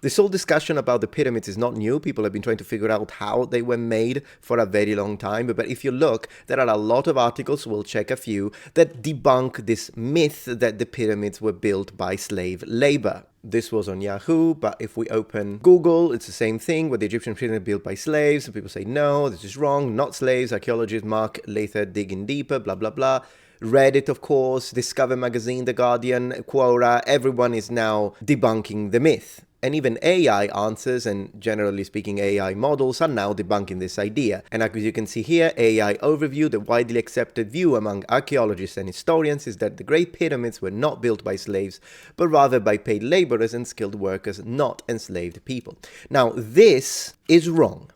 This whole discussion about the pyramids is not new. People have been trying to figure out how they were made for a very long time. But if you look, there are a lot of articles, we'll check a few, that debunk this myth that the pyramids were built by slave labor. This was on Yahoo, but if we open Google, it's the same thing, where the Egyptian pyramids built by slaves. And people say, no, this is wrong, not slaves. Archaeologist Mark Lather digging deeper, blah, blah, blah. Reddit, of course, Discover Magazine, The Guardian, Quora, everyone is now debunking the myth. And even AI answers, and generally speaking AI models, are now debunking this idea. And as you can see here, AI overview, the widely accepted view among archaeologists and historians is that the Great Pyramids were not built by slaves, but rather by paid laborers and skilled workers, not enslaved people. Now, this is wrong.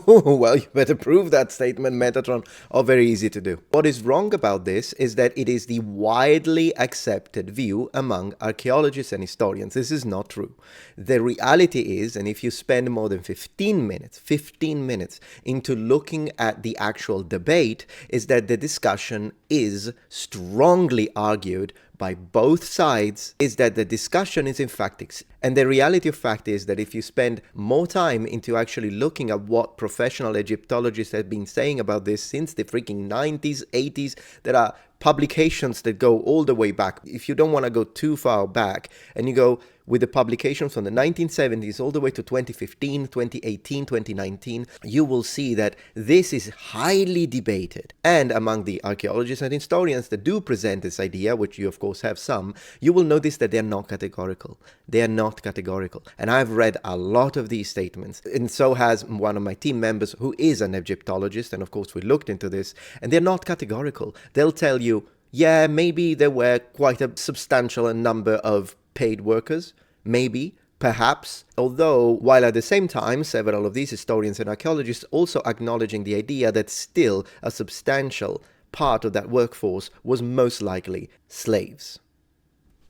Well, you better prove that statement, Metatron, or very easy to do. What is wrong about this is that it is the widely accepted view among archaeologists and historians. This is not true. The reality is, and if you spend more than 15 minutes into looking at the actual debate, is that the discussion is strongly argued by both sides, is that the discussion is in fact, and the reality of fact is that if you spend more time into actually looking at what professional Egyptologists have been saying about this since the freaking 90s, 80s, there are publications that go all the way back. If you don't want to go too far back, and you go with the publications from the 1970s all the way to 2015, 2018, 2019, you will see that this is highly debated. And among the archaeologists and historians that do present this idea, which you of course have some, you will notice that they are not categorical. They are not categorical. And I've read a lot of these statements, and so has one of my team members who is an Egyptologist, and of course we looked into this, and they're not categorical. They'll tell you, yeah, maybe there were quite a substantial number of paid workers, maybe, perhaps, although while at the same time several of these historians and archaeologists also acknowledging the idea that still a substantial part of that workforce was most likely slaves.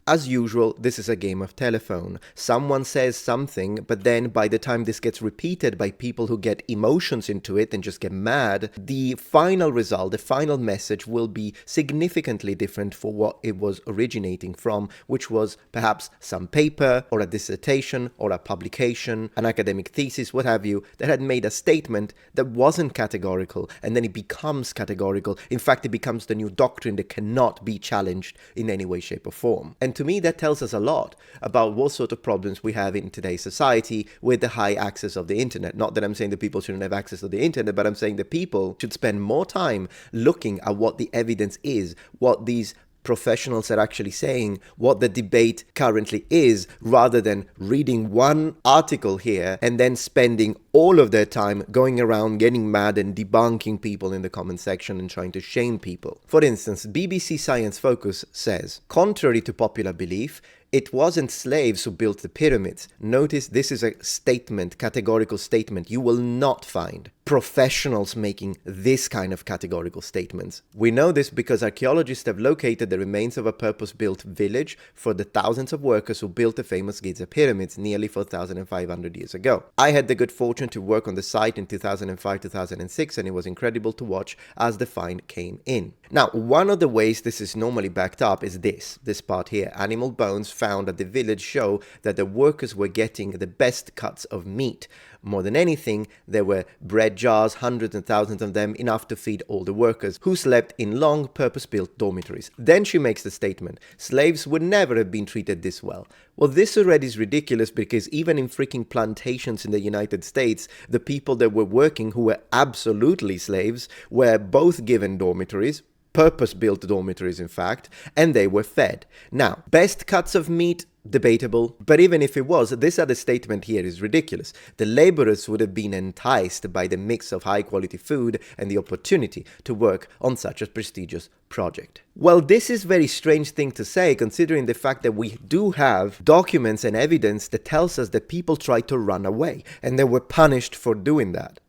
As usual, this is a game of telephone. Someone says something, but then by the time this gets repeated by people who get emotions into it and just get mad, the final result, the final message will be significantly different for what it was originating from, which was perhaps some paper or a dissertation or a publication, an academic thesis, what have you, that had made a statement that wasn't categorical, and then it becomes categorical. In fact, it becomes the new doctrine that cannot be challenged in any way, shape, or form. And to me, that tells us a lot about what sort of problems we have in today's society with the high access of the internet. Not that I'm saying that people shouldn't have access to the internet, but I'm saying that people should spend more time looking at what the evidence is, what these professionals are actually saying, what the debate currently is, rather than reading one article here and then spending all of their time going around getting mad and debunking people in the comment section and trying to shame people. For instance, BBC Science Focus says, contrary to popular belief, it wasn't slaves who built the pyramids. Notice this is a statement, categorical statement. You will not find professionals making this kind of categorical statements. We know this because archaeologists have located the remains of a purpose-built village for the thousands of workers who built the famous Giza pyramids nearly 4,500 years ago. I had the good fortune to work on the site in 2005-2006, and it was incredible to watch as the find came in. Now, one of the ways this is normally backed up is this part here. Animal bones found at the village show that the workers were getting the best cuts of meat. More than anything, there were bread jars, hundreds and thousands of them, enough to feed all the workers, who slept in long, purpose-built dormitories. Then she makes the statement, slaves would never have been treated this well. Well, this already is ridiculous, because even in freaking plantations in the United States, the people that were working, who were absolutely slaves, were both given dormitories, purpose-built dormitories in fact, and they were fed. Now, best cuts of meat, debatable, but even if it was, this other statement here is ridiculous. The laborers would have been enticed by the mix of high-quality food and the opportunity to work on such a prestigious project. Well, this is a very strange thing to say, considering the fact that we do have documents and evidence that tells us that people tried to run away, and they were punished for doing that.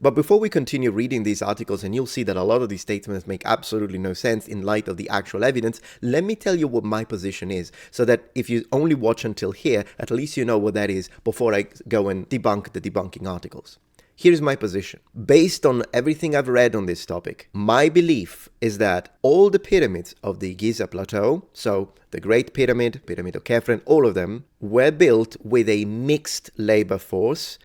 But before we continue reading these articles, and you'll see that a lot of these statements make absolutely no sense in light of the actual evidence, let me tell you what my position is, so that if you only watch until here, at least you know what that is before I go and debunk the debunking articles. Here's my position. Based on everything I've read on this topic, my belief is that all the pyramids of the Giza Plateau, so the Great Pyramid, Pyramid of Khafre, all of them, were built with a mixed labor force